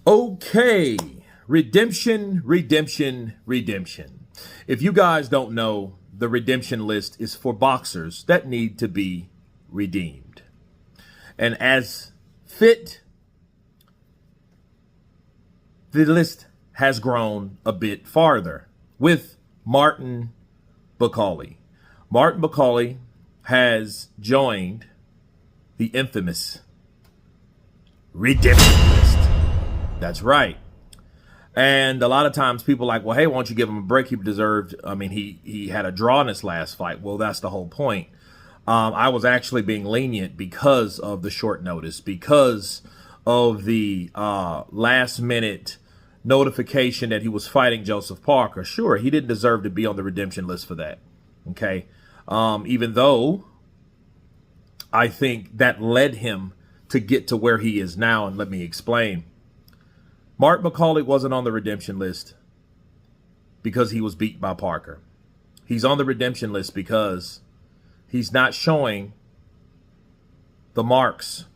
Okay, redemption, redemption, redemption. If you guys don't know, the redemption list is for boxers that need to be redeemed. And as fit, the list has grown a bit farther with Martin Bakole. Martin Bakole has joined the infamous redemption list. That's right. And a lot of times people are like, well, hey, why don't you give him a break? He deserved. I mean, he had a draw in his last fight. Well, that's the whole point. I was actually being lenient because of the short notice, because of the last minute notification that he was fighting Joseph Parker. Sure, he didn't deserve to be on the redemption list for that. Okay. Even though I think that led him to get to where he is now. And let me explain. Martin Bakole wasn't on the redemption list because he was beat by Parker. He's on the redemption list because he's not showing the marks,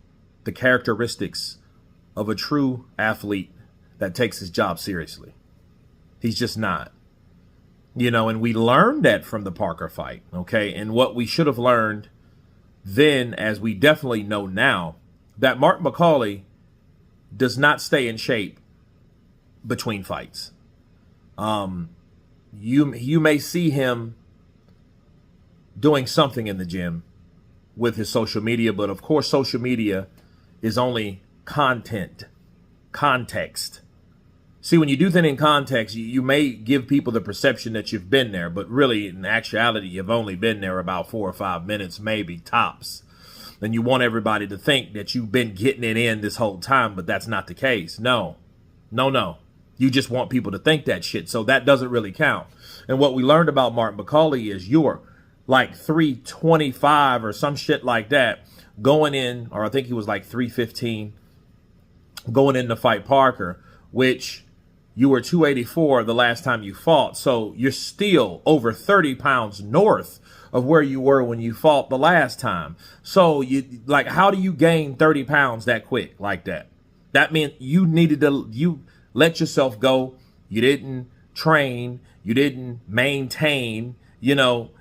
the characteristics of a true athlete that takes his job seriously. He's just not. You know, and we learned that from the Parker fight, okay? And what we should have learned then, as we definitely know now, that Martin Bakole does not stay in shape between fights. You may see him doing something in the gym with his social media, but of course social media is only content, context. See, when you do things in context, you may give people the perception that you've been there, but really in actuality you've only been there about 4 or 5 minutes, maybe tops. And you want everybody to think that you've been getting it in this whole time, but that's not the case. No. You just want people to think that shit. So that doesn't really count. And what we learned about Martin Bakole is you're like 325 or some shit like that going in, or I think he was like 315 going in to fight Parker, which you were 284 the last time you fought. So you're still over 30 pounds north of where you were when you fought the last time. So you like, how do you gain 30 pounds that quick like that? That meant you let yourself go. You didn't train. You didn't maintain. You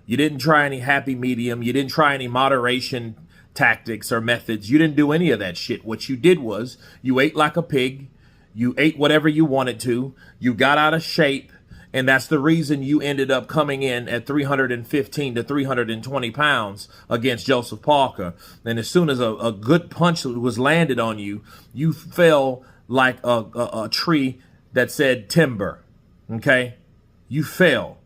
didn't try any happy medium. You didn't try any moderation tactics or methods. You didn't do any of that shit. What you did was you ate like a pig. You ate whatever you wanted to. You got out of shape. And that's the reason you ended up coming in at 315 to 320 pounds against Joseph Parker. And as soon as a good punch was landed on you, you fell like a tree that said timber, okay? You fell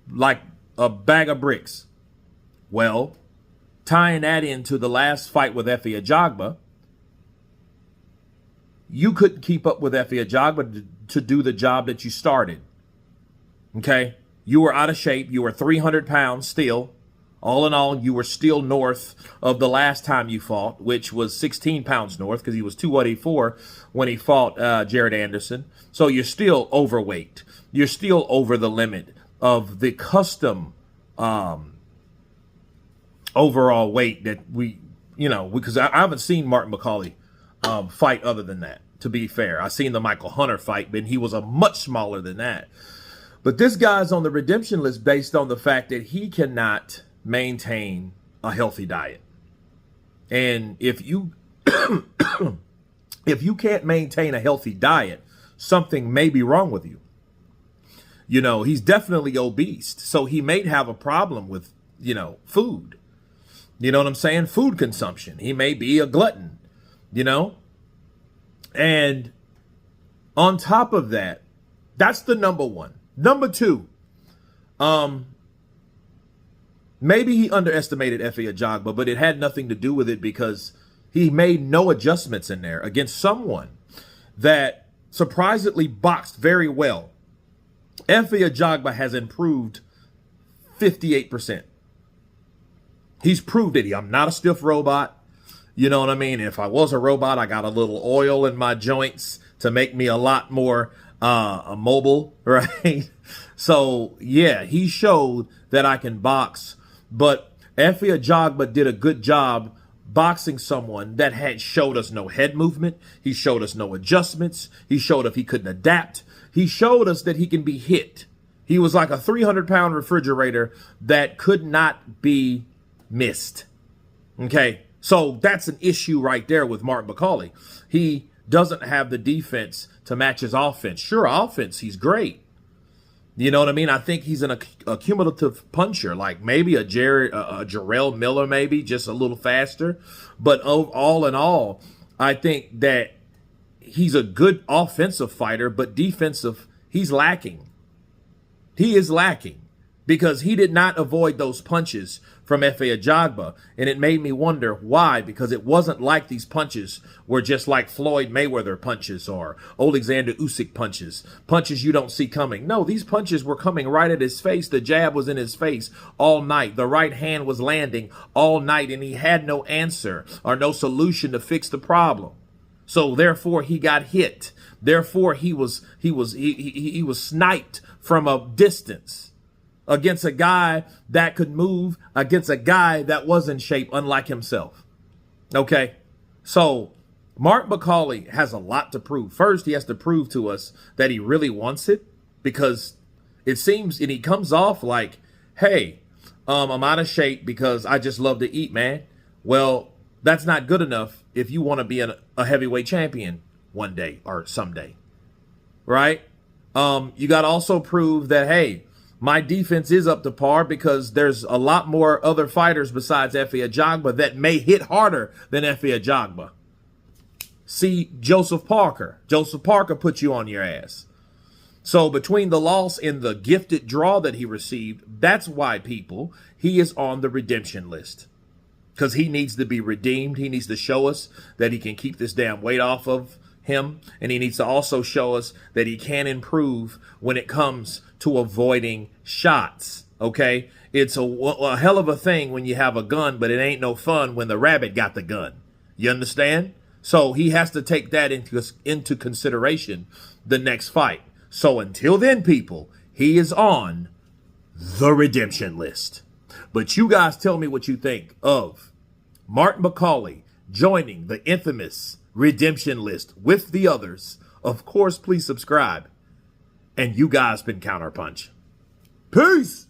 like a bag of bricks. Well, tying that into the last fight with Efe Ajagba, you couldn't keep up with Efe Ajagba to do the job that you started, okay? You were out of shape. You were 300 pounds still. All in all, you were still north of the last time you fought, which was 16 pounds north because he was 284 when he fought Jared Anderson. So you're still overweight. You're still over the limit of the custom overall weight that because I haven't seen Martin Bakole fight other than that, to be fair. I seen the Michael Hunter fight, but he was a much smaller than that. But this guy's on the redemption list based on the fact that he cannot maintain a healthy diet. And if you if you can't maintain a healthy diet, something may be wrong with you. He's definitely obese, so he may have a problem with food. You know what I'm saying? Food consumption. He may be a glutton, and on top of that, that's the number one. Number two, maybe he underestimated Efe Ajagba, but it had nothing to do with it because he made no adjustments in there against someone that surprisingly boxed very well. Efe Ajagba has improved 58%. He's proved it. I'm not a stiff robot. You know what I mean? If I was a robot, I got a little oil in my joints to make me a lot more mobile, right? So, yeah, he showed that I can box. But Efe Ajagba did a good job boxing someone that had showed us no head movement. He showed us no adjustments. He showed us he couldn't adapt. He showed us that he can be hit. He was like a 300-pound refrigerator that could not be missed. Okay, so that's an issue right there with Martin Bakole. He doesn't have the defense to match his offense. Sure, offense, he's great. You know what I mean? I think he's an accumulative puncher, like maybe a Jarrell Miller, maybe just a little faster. But all in all, I think that he's a good offensive fighter, but defensive, he's lacking. He is lacking because he did not avoid those punches from Efe Ajagba. And it made me wonder why, because it wasn't like these punches were just like Floyd Mayweather punches or Alexander Usyk punches you don't see coming. No, these punches were coming right at his face. The jab was in his face all night. The right hand was landing all night, and he had no answer or no solution to fix the problem. So therefore he got hit. Therefore he was sniped from a distance against a guy that could move, against a guy that was in shape, unlike himself. Okay, so Martin Bakole has a lot to prove. First, he has to prove to us that he really wants it, because it seems, and he comes off like, hey, I'm out of shape because I just love to eat, man. Well, that's not good enough if you want to be a heavyweight champion one day or someday, right? You got to also prove that, hey, my defense is up to par, because there's a lot more other fighters besides Efe Ajagba that may hit harder than Efe Ajagba. See Joseph Parker. Joseph Parker put you on your ass. So between the loss and the gifted draw that he received, that's why, people, he is on the redemption list. Because he needs to be redeemed. He needs to show us that he can keep this damn weight off of him. And he needs to also show us that he can improve when it comes to avoiding shots. Okay, it's a hell of a thing when you have a gun, but it ain't no fun when the rabbit got the gun. You understand? So he has to take that into consideration the next fight. So until then, people, he is on the redemption list. But you guys tell me what you think of Martin Bakole joining the infamous redemption list with the others. Of course, please subscribe. And you guys been Counterpunch. Peace.